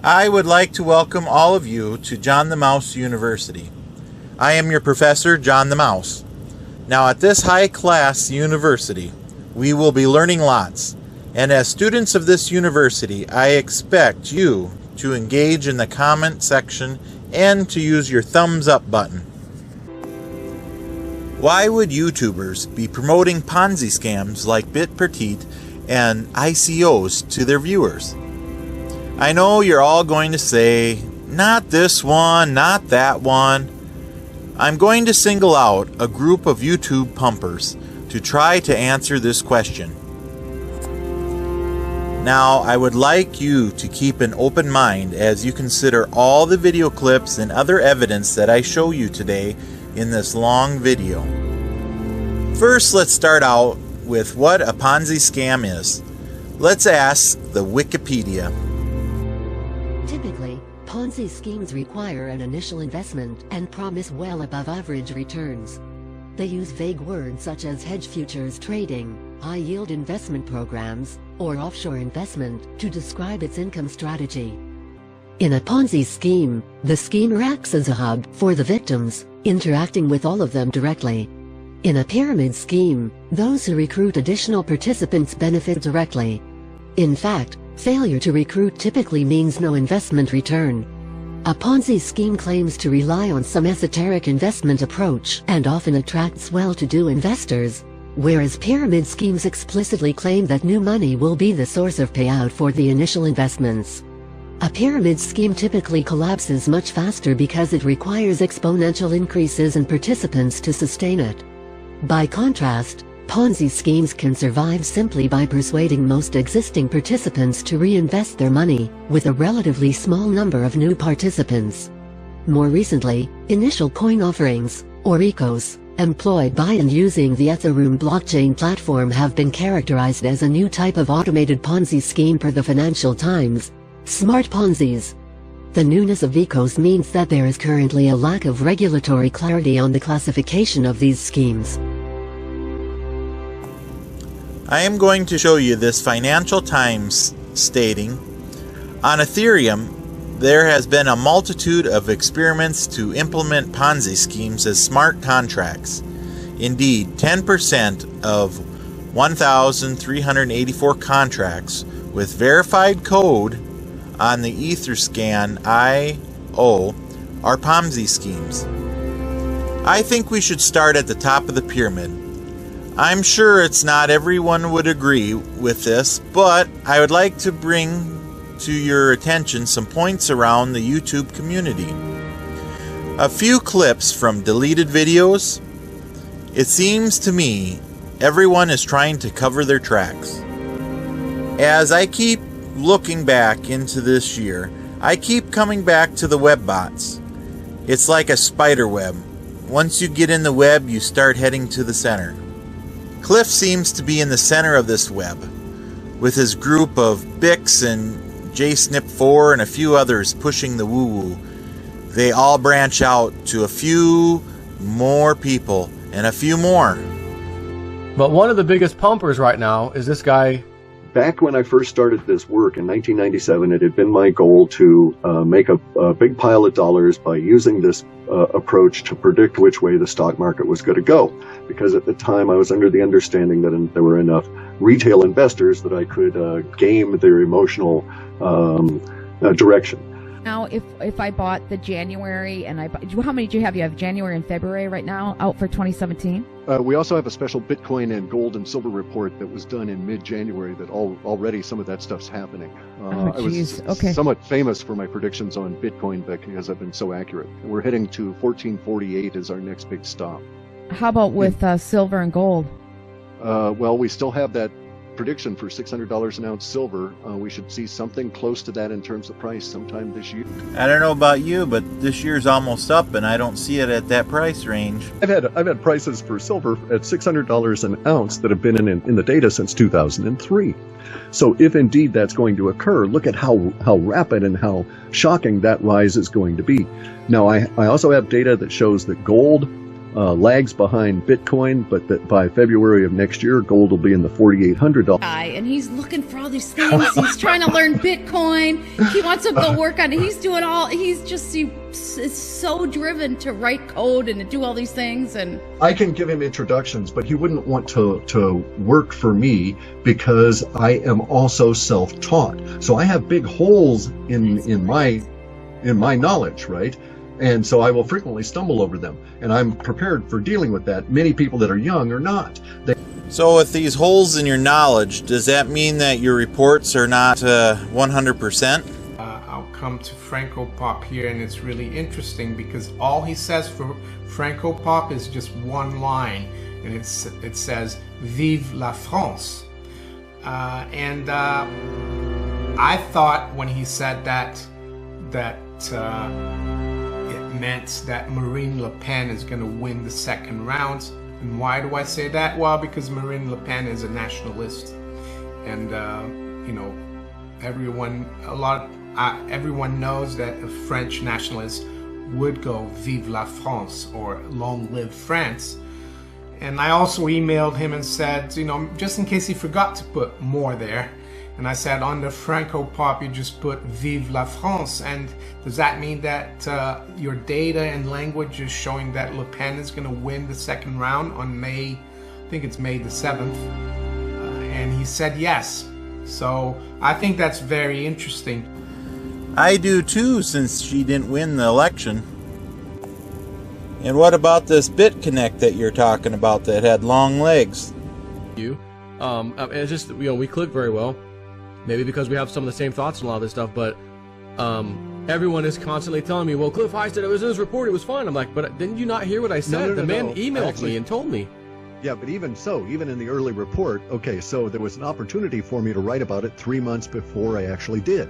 I would like to welcome all of you to John the Mouse University. I am your professor, John the Mouse. Now at this high-class university, we will be learning lots. And as students of this university, I expect you to engage in the comment section and to use your thumbs up button. Why would YouTubers be promoting Ponzi scams like BitPertit and ICOs to their viewers? I know you're all going to say, not this one, not that one. I'm going to single out a group of YouTube pumpers to try to answer this question. Now, I would like you to keep an open mind as you consider all the video clips and other evidence that I show you today in this long video. First, let's start out with what a Ponzi scam is. Let's ask the Wikipedia. Typically, Ponzi schemes require an initial investment and promise well above average returns. They use vague words such as hedge futures trading, high-yield investment programs, or offshore investment to describe its income strategy. In a Ponzi scheme, the schemer acts as a hub for the victims, interacting with all of them directly. In a pyramid scheme, those who recruit additional participants benefit directly. In fact, failure to recruit typically means no investment return. A Ponzi scheme claims to rely on some esoteric investment approach and often attracts well-to-do investors, whereas pyramid schemes explicitly claim that new money will be the source of payout for the initial investments. A pyramid scheme typically collapses much faster because it requires exponential increases in participants to sustain it. By contrast, Ponzi schemes can survive simply by persuading most existing participants to reinvest their money, with a relatively small number of new participants. More recently, initial coin offerings, or ICOs, employed by and using the Ethereum blockchain platform have been characterized as a new type of automated Ponzi scheme per the Financial Times, smart Ponzis. The newness of ICOs means that there is currently a lack of regulatory clarity on the classification of these schemes. I am going to show you this Financial Times stating, on Ethereum, there has been a multitude of experiments to implement Ponzi schemes as smart contracts. Indeed, 10% of 1,384 contracts with verified code on the Etherscan IO are Ponzi schemes. I think we should start at the top of the pyramid. I'm sure it's not everyone would agree with this, but I would like to bring to your attention some points around the YouTube community. A few clips from deleted videos. It seems to me everyone is trying to cover their tracks. As I keep looking back into this year, I keep coming back to the web bots. It's like a spider web. Once you get in the web, you start heading to the center. Cliff seems to be in the center of this web, with his group of Bix and JSNP4 and a few others pushing the woo-woo. They all branch out to a few more people and a few more. But one of the biggest pumpers right now is this guy. Back when I first started this work in 1997, it had been my goal to make a big pile of dollars by using this approach to predict which way the stock market was going to go. Because at the time I was under the understanding that there were enough retail investors that I could game their emotional direction. Now, if I bought the January and how many do you have? You have January and February right now out for 2017? We also have a special Bitcoin and gold and silver report that was done in mid-January that already some of that stuff's happening. I was somewhat famous for my predictions on Bitcoin because I've been so accurate. We're heading to 1448 as our next big stop. How about with silver and gold? Well, we still have that prediction for $600 an ounce silver. We should see something close to that in terms of price sometime this year. I don't know about you, but this year's almost up and I don't see it at that price range. I've had prices for silver at $600 an ounce that have been in the data since 2003. So if indeed that's going to occur, look at how rapid and how shocking that rise is going to be. Now, I also have data that shows that gold lags behind Bitcoin, but that by February of next year, gold will be in the $4,800. And he's looking for all these things. He's trying to learn Bitcoin. He wants to go work on it. He is so driven to write code and to do all these things. And I can give him introductions, but he wouldn't want to work for me because I am also self-taught. So I have big holes in my knowledge, right? And so I will frequently stumble over them, and I'm prepared for dealing with that. Many people that are young are not. So with these holes in your knowledge, does that mean that your reports are not 100%? I'll come to Franco Pop here, and it's really interesting because all he says for Franco Pop is just one line, and it says "Vive la France." I thought when he said that it meant that Marine Le Pen is going to win the second round. And why do I say that? Well, because Marine Le Pen is a nationalist, and everyone knows that a French nationalist would go "Vive la France" or "Long live France." And I also emailed him and said, just in case he forgot to put more there, and I said, under Franco Pop, you just put "Vive la France." And does that mean that your data and language is showing that Le Pen is going to win the second round on May, I think it's May the 7th? And he said yes. So I think that's very interesting. I do too, since she didn't win the election. And what about this BitConnect that you're talking about that had long legs? It's just, we click very well. Maybe because we have some of the same thoughts on a lot of this stuff, but everyone is constantly telling me, well, Cliff High said it was in his report, it was fine. I'm like, but didn't you not hear what I said? No, the man emailed me and told me. Yeah, but even so, even in the early report, okay, so there was an opportunity for me to write about it 3 months before I actually did.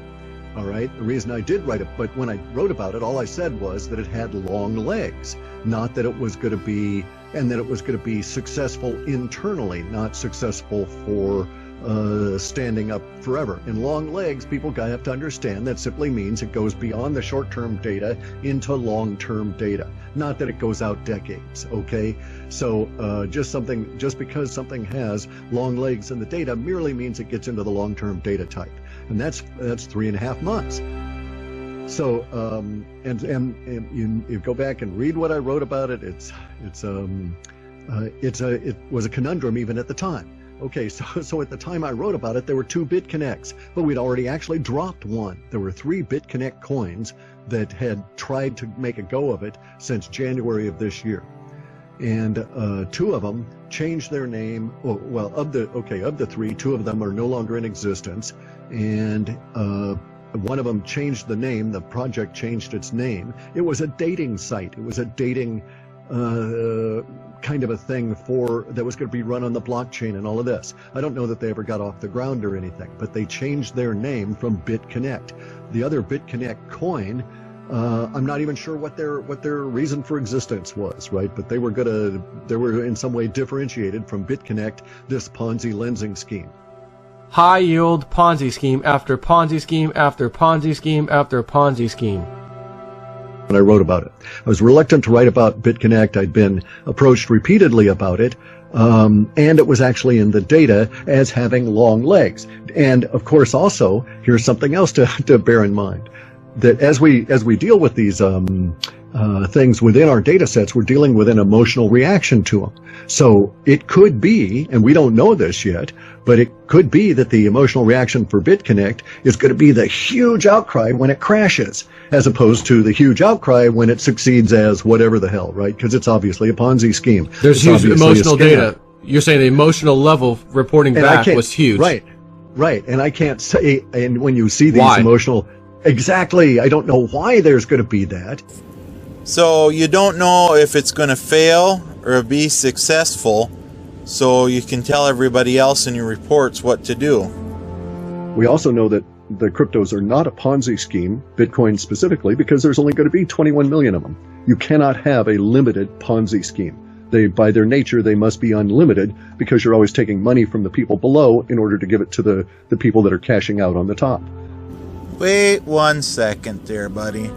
All right, the reason I did write it, but when I wrote about it, all I said was that it had long legs, not that it was going to be, and that it was going to be successful internally, not successful for standing up forever. And long legs, people have to understand that simply means it goes beyond the short-term data into long-term data, not that it goes out decades. Okay, so just because something has long legs in the data merely means it gets into the long-term data type, and that's 3.5 months. So and you go back and read what I wrote about it. It was a conundrum even at the time. Okay, so at the time I wrote about it, there were 2 BitConnects, but we'd already actually dropped one. There were 3 BitConnect coins that had tried to make a go of it since January of this year. And 2 of them changed their name. Of the 3, 2 of them are no longer in existence. And one of them changed the name. The project changed its name. It was a dating site. It was a dating kind of a thing that was going to be run on the blockchain and all of this. I don't know that they ever got off the ground or anything, but they changed their name from BitConnect. The other BitConnect coin, I'm not even sure what their reason for existence was, right? But they were in some way differentiated from BitConnect, this Ponzi lensing scheme. High yield Ponzi scheme after Ponzi scheme after Ponzi scheme after Ponzi scheme. When I wrote about it, I was reluctant to write about BitConnect. I'd been approached repeatedly about it, and it was actually in the data as having long legs. And of course, also, here's something else to bear in mind: that as we deal with these things within our data sets, we're dealing with an emotional reaction to them. So it could be, and we don't know this yet, but it could be that the emotional reaction for BitConnect is going to be the huge outcry when it crashes, as opposed to the huge outcry when it succeeds as whatever the hell, right? Because it's obviously a Ponzi scheme. There's huge emotional data. You're saying the emotional level reporting back was huge. Right. And I can't say, and when you see these emotional, exactly, I don't know why there's going to be that. So you don't know if it's going to fail or be successful, so you can tell everybody else in your reports what to do. We also know that the cryptos are not a Ponzi scheme, Bitcoin specifically, because there's only going to be 21 million of them. You cannot have a limited Ponzi scheme. By their nature, they must be unlimited because you're always taking money from the people below in order to give it to the people that are cashing out on the top. Wait 1 second there, buddy.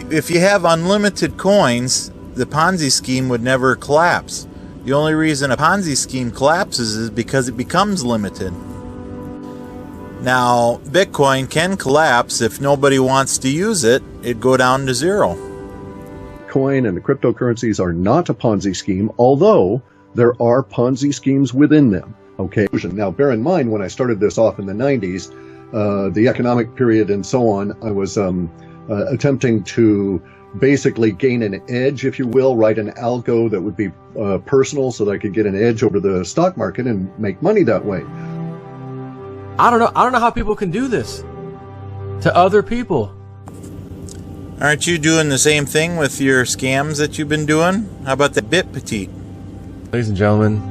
If you have unlimited coins, the Ponzi scheme would never collapse. The only reason a Ponzi scheme collapses is because it becomes limited. Now, Bitcoin can collapse if nobody wants to use it. It'd go down to zero. Bitcoin and the cryptocurrencies are not a Ponzi scheme, although there are Ponzi schemes within them. Okay. Now, bear in mind, when I started this off in the 90s, the economic period and so on, I was attempting to basically gain an edge, if you will, write an algo that would be personal so that I could get an edge over the stock market and make money that way. I don't know how people can do this to other people. Aren't you doing the same thing with your scams that you've been doing? How about the BitPetite? Ladies and gentlemen,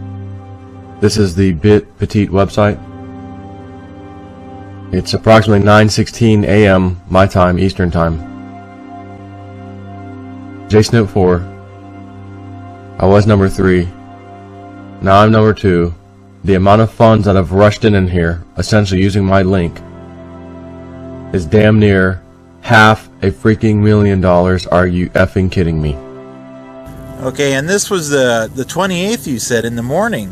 this is the BitPetite website. It's approximately 9:16 a.m. my time, Eastern time. JSnip4. I was number 3. Now I'm number 2. The amount of funds that have rushed in here, essentially using my link, is damn near half a freaking $1 million. Are you effing kidding me? Okay, and this was the 28th, you said, in the morning.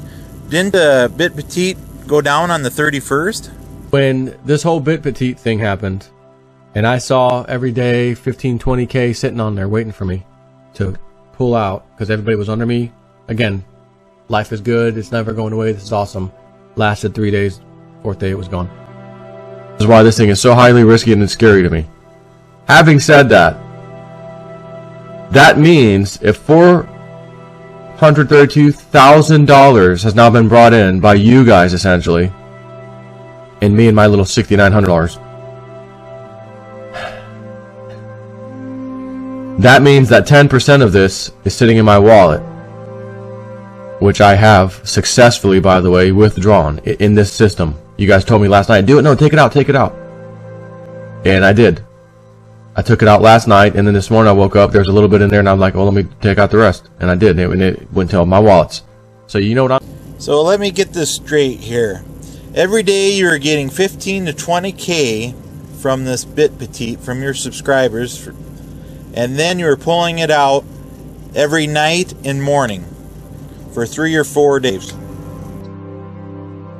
Didn't BitPetite go down on the 31st? When this whole BitPetite thing happened, and I saw every day 15, 20K sitting on there waiting for me to pull out because everybody was under me. Again, life is good. It's never going away. This is awesome. Lasted 3 days. 4th day, it was gone. This is why this thing is so highly risky and it's scary to me. Having said that, that means if $432,000 has now been brought in by you guys, essentially, and me and my little $6,900, that means that 10% of this is sitting in my wallet, which I have successfully, by the way, withdrawn in this system. You guys told me last night, do it. No, take it out, take it out. And I did. I took it out last night, and then this morning I woke up, there's a little bit in there, and I'm like, oh, let me take out the rest. And I did, and it went to my wallets. So you know what I'm... So let me get this straight here. Every day you're getting 15 to 20K from this BitPetite, from your subscribers, and then you're pulling it out every night and morning for 3 or 4 days.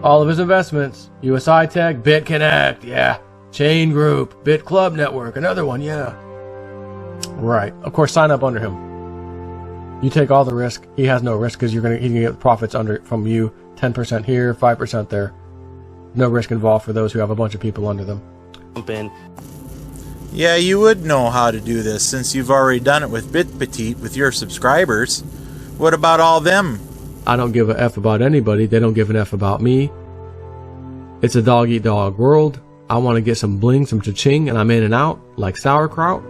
All of his investments, USI Tech, BitConnect, yeah. Chain Group, Bit Club Network, another one, yeah. Right. Of course, sign up under him. You take all the risk. He has no risk because he's gonna get profits from you. 10% here, 5% there. No risk involved for those who have a bunch of people under them. Yeah, you would know how to do this since you've already done it with BitPetite with your subscribers. What about all them? I don't give a F about anybody. They don't give an F about me. It's a dog-eat-dog world. I want to get some bling, some cha-ching, and I'm in and out like sauerkraut.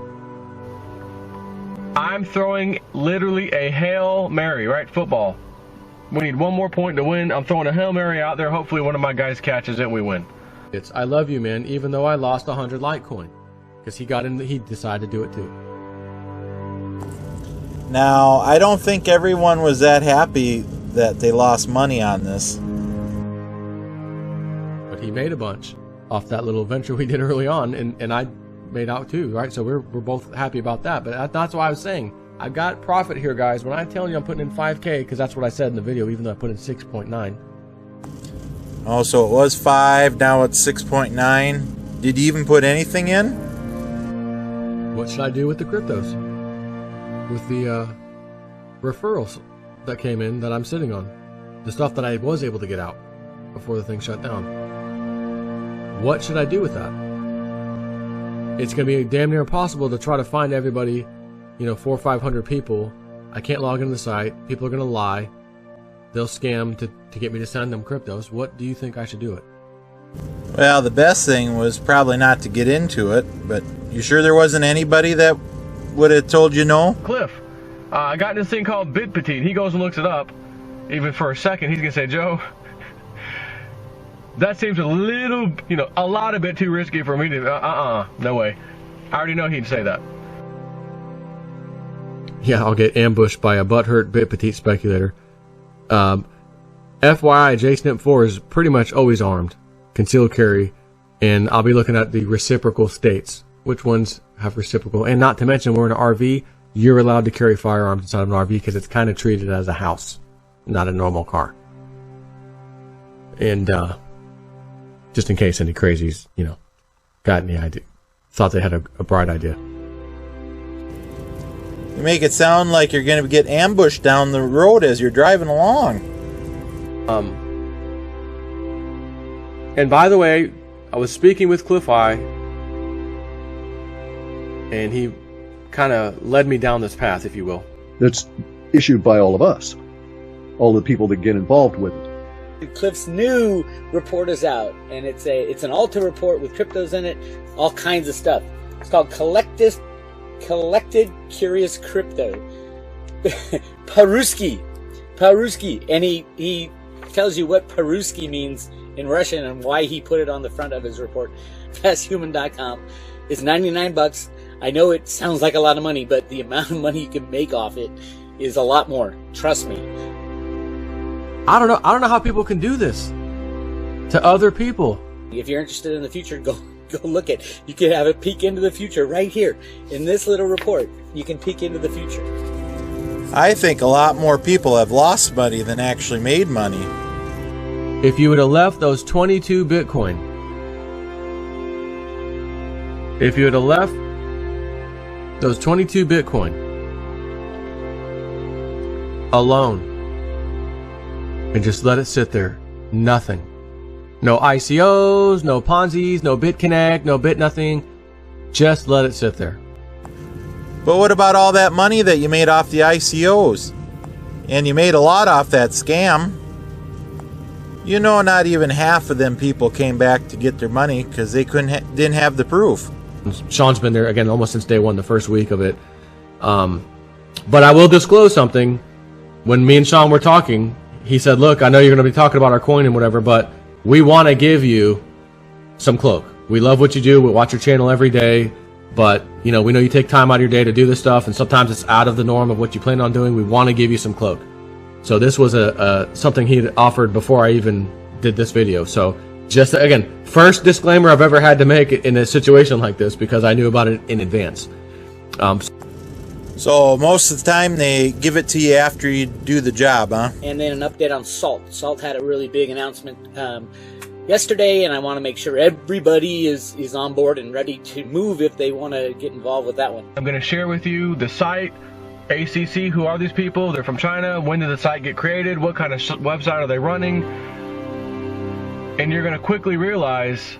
I'm throwing literally a Hail Mary, right? Football. We need one more point to win. I'm throwing a Hail Mary out there. Hopefully one of my guys catches it and we win. It's I love you, man, even though I lost 100 Litecoin. Because he decided to do it too. Now, I don't think everyone was that happy that they lost money on this. But he made a bunch off that little venture we did early on, and I made out too, right? So we're both happy about that. But that's why I was saying, I've got profit here, guys. When I'm telling you I'm putting in 5K, because that's what I said in the video, even though I put in 6.9. Oh, so it was 5, now it's 6.9. Did you even put anything in? What should I do with the cryptos? With the referrals that came in that I'm sitting on. The stuff that I was able to get out before the thing shut down. What should I do with that? It's going to be damn near impossible to try to find everybody, 400 or 500 people. I can't log into the site. People are going to lie. They'll scam to get me to send them cryptos. What do you think I should do it? Well, the best thing was probably not to get into it, but you sure there wasn't anybody that would have told you no? Cliff, I got this thing called BitPetite. He goes and looks it up. Even for a second, he's going to say, Joe, that seems a little, a lot a bit too risky for me to, no way. I already know he'd say that. Yeah, I'll get ambushed by a butthurt BitPetite speculator. FYI, JSnip4 is pretty much always armed, concealed carry, and I'll be looking at the reciprocal states. Which ones have reciprocal? And not to mention, we're in an RV. you're allowed to carry firearms inside of an RV because it's kind of treated as a house, not a normal car. And just in case any crazies, got any idea, thought they had a bright idea. You make it sound like you're going to get ambushed down the road as you're driving along. And by the way, I was speaking with Cliff High, and he kind of led me down this path, if you will. That's issued by all of us, all the people that get involved with it. Cliff's new report is out, and it's an Alta report with cryptos in it, all kinds of stuff. It's called Collected Curious Crypto. Paruski, and he tells you what Paruski means in Russian and why he put it on the front of his report. FastHuman.com. It's $99. I know it sounds like a lot of money, but the amount of money you can make off it is a lot more. Trust me. I don't know how people can do this to other people. If you're interested in the future, go look at. You can have a peek into the future right here in this little report. You can peek into the future. I think a lot more people have lost money than actually made money. If you would have left those 22 Bitcoin, alone and just let it sit there, nothing. No ICOs, no Ponzi's, no BitConnect, no Bit nothing. Just let it sit there. But what about all that money that you made off the ICOs? And you made a lot off that scam. Not even half of them people came back to get their money because they didn't have the proof. Sean's been there again almost since day one, the first week of it. But I will disclose something. When me and Sean were talking, he said, look, I know you're going to be talking about our coin and whatever, but we want to give you some cloak. We love what you do. We watch your channel every day. But, we know you take time out of your day to do this stuff, and sometimes it's out of the norm of what you plan on doing. We want to give you some cloak. So this was something he had offered before I even did this video. So just, again, first disclaimer I've ever had to make in a situation like this because I knew about it in advance. So most of the time they give it to you after you do the job, huh? And then an update on Salt. Salt had a really big announcement yesterday, and I want to make sure everybody is on board and ready to move if they want to get involved with that one. I'm going to share with you the site, ACC, who are these people? They're from China. When did the site get created? What kind of website are they running? And you're going to quickly realize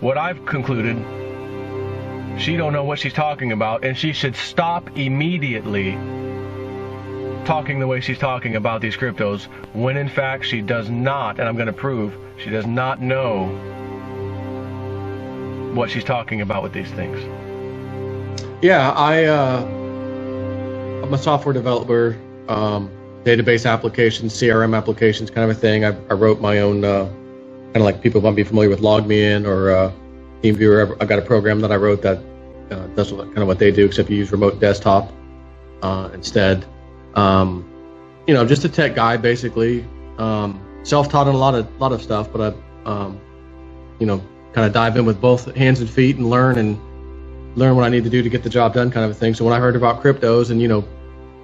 what I've concluded. She don't know what she's talking about, and she should stop immediately talking the way she's talking about these cryptos, when in fact she does not, and I'm going to prove, she does not know what she's talking about with these things. Yeah, I'm a software developer, database applications, CRM applications, kind of a thing. I wrote my own, kind of like people might be familiar with LogMeIn or TeamViewer. I've got a program that I wrote that does kind of what they do, except you use remote desktop instead. Just a tech guy, basically. Self-taught on a lot of stuff, but I, kind of dive in with both hands and feet and learn what I need to do to get the job done, kind of a thing. So when I heard about cryptos and,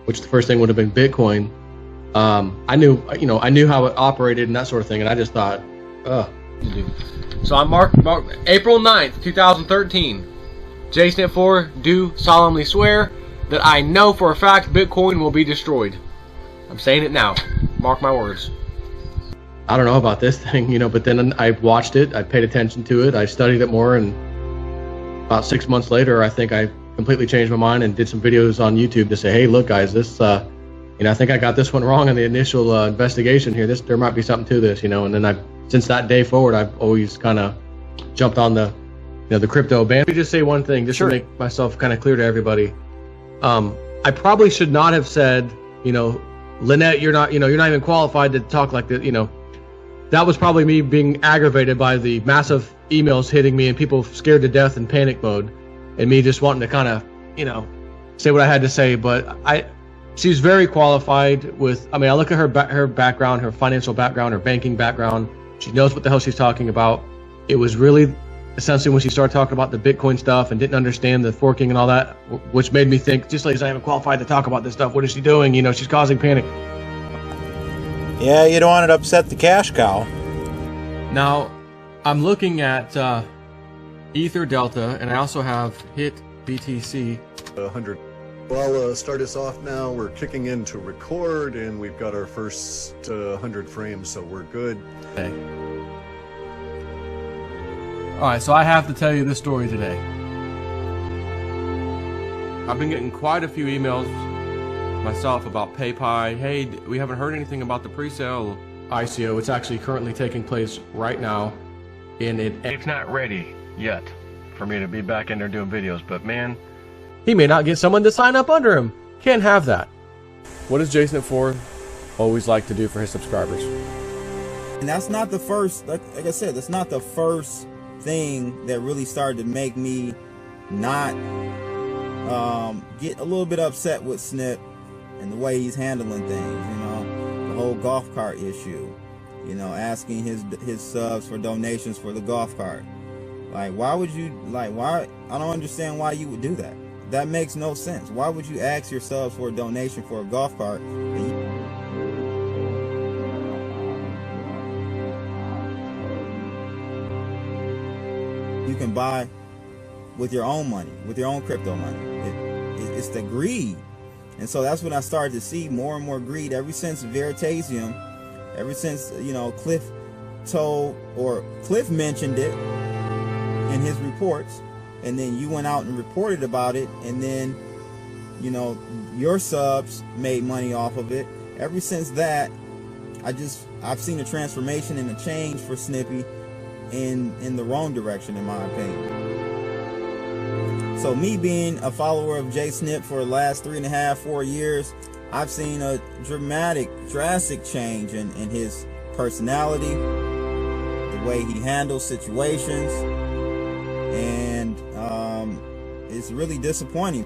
which the first thing would have been Bitcoin, I knew how it operated and that sort of thing. And I just thought, So I'm Mark April 9th, 2013. J stand for do solemnly swear that I know for a fact Bitcoin will be destroyed. I'm saying it now. Mark my words. I don't know about this thing, but then I watched it, I paid attention to it, I studied it more, and about 6 months later, I think I completely changed my mind and did some videos on YouTube to say, hey, look, guys, this, I think I got this one wrong in the initial investigation here. There might be something to this, and then since that day forward, I've always kind of jumped on the crypto band. Let me just say one thing, just to make myself kind of clear to everybody. I probably should not have said, Lynette, you're not even qualified to talk like that, That was probably me being aggravated by the massive emails hitting me and people scared to death in panic mode, and me just wanting to kind of, say what I had to say. But she's very qualified with. I look at her background, her financial background, her banking background. She knows what the hell she's talking about. It was really essentially when she started talking about the Bitcoin stuff and didn't understand the forking and all that, which made me think, just like I haven't qualified to talk about this stuff. What is she doing? You know, she's causing panic. Yeah, you don't want it to upset the cash cow. Now, I'm looking at Ether Delta, and I also have HIT BTC. 100. Well, start us off now. We're kicking in to record, and we've got our first 100 frames, so we're good. Okay. Alright, so I have to tell you this story today. I've been getting quite a few emails myself about PayPi. Hey, we haven't heard anything about the pre-sale ICO. It's actually currently taking place right now. It's not ready yet for me to be back in there doing videos, but man, he may not get someone to sign up under him. Can't have that. What does JSnip4 always like to do for his subscribers? And that's not the first, like I said, that's not the first thing that really started to make me not get a little bit upset with Snip and the way he's handling things, you know, the whole golf cart issue, you know, asking his subs for donations for the golf cart. Like, why would you, like, why? I don't understand why you would do that. That makes no sense. Why would you ask your subs for a donation for a golf cart? You can buy with your own money, with your own crypto money. It's the greed. And so that's when I started to see more and more greed ever since Veritasium, ever since, you know, Cliff mentioned it in his reports, and then you went out and reported about it, and then, you know, your subs made money off of it. Ever since that, I've seen a transformation and a change for Snippy in the wrong direction, in my opinion. So me being a follower of JSnip for the last 3.5-4 years, I've seen a drastic change in his personality, the way he handles situations, and it's really disappointing.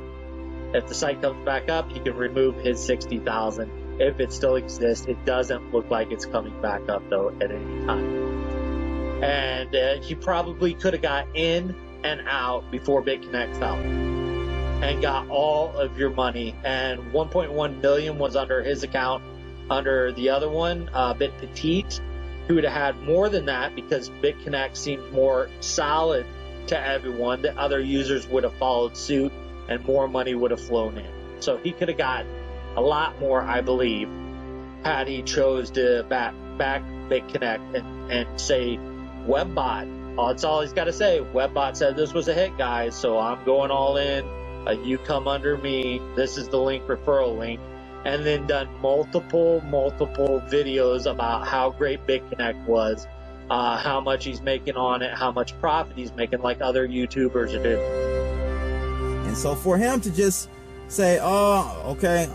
If the site comes back up, he can remove his 60,000. If it still exists, it doesn't look like it's coming back up though at any time. And he probably could have got in and out before BitConnect fell and got all of your money. And 1.1 million was under his account. Under the other one, BitPetite, he would have had more than that because BitConnect seems more solid to everyone. The other users would have followed suit and more money would have flown in. So he could have got a lot more, I believe, had he chose to back BitConnect and say WebBot. That's all he's got to say. WebBot said this was a hit, guys, so I'm going all in. You come under me. This is the link, referral link. And then done multiple videos about how great BitConnect was, how much he's making on it, how much profit he's making, like other YouTubers are doing. And so for him to just say, "Oh, okay,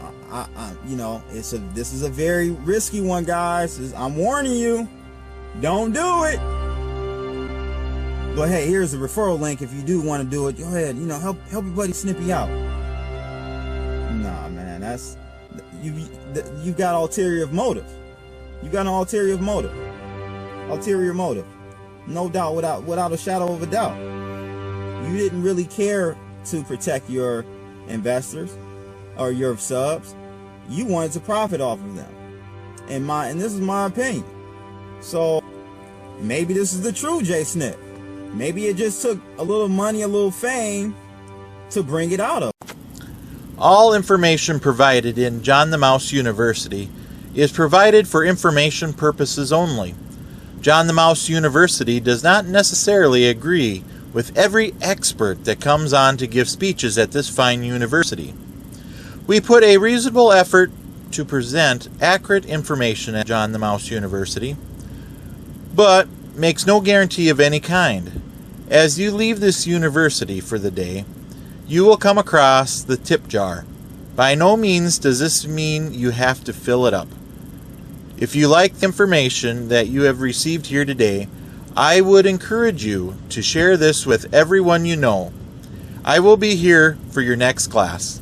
you know, this is a very risky one, guys. I'm warning you, don't do it. But hey, here's a referral link if you do want to do it. Go ahead, you know, help your buddy Snippy out." Nah, man, that's you got ulterior motive. You got an ulterior motive. No doubt, without a shadow of a doubt. You didn't really care to protect your investors or your subs. You wanted to profit off of them. And this is my opinion. So maybe this is the true JSnip. Maybe it just took a little money, a little fame to bring it out of. All information provided in John the Mouse University is provided for information purposes only. John the Mouse University does not necessarily agree with every expert that comes on to give speeches at this fine university. We put a reasonable effort to present accurate information at John the Mouse University, but makes no guarantee of any kind. As you leave this university for the day, you will come across the tip jar. By no means does this mean you have to fill it up. If you like the information that you have received here today, I would encourage you to share this with everyone you know. I will be here for your next class.